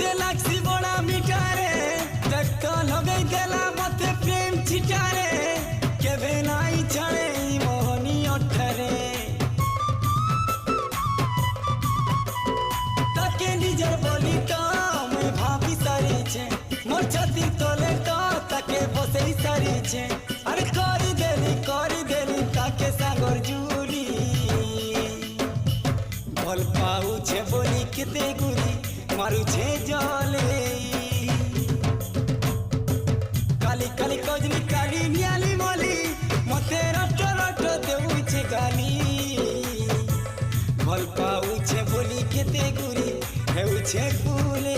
मते लागसी बड़ा मिठारे धक्का लगई देला मते प्रेम छिटारे केबे नाई छाड़े मोहनी अठरे ताके निजर बोली तो मैं भाभी सारी छे मोर छाती तोले तो ताके बसे सारी छे अरे करी देली ताके सागर जुली भल पाऊ छे बोली केते गुरी मारू छे जले काली काली कजली काली नियाली मोली मते रट रट देउ छे गाली भल पाऊ छे बोली केते गुरी हेउ छे फूले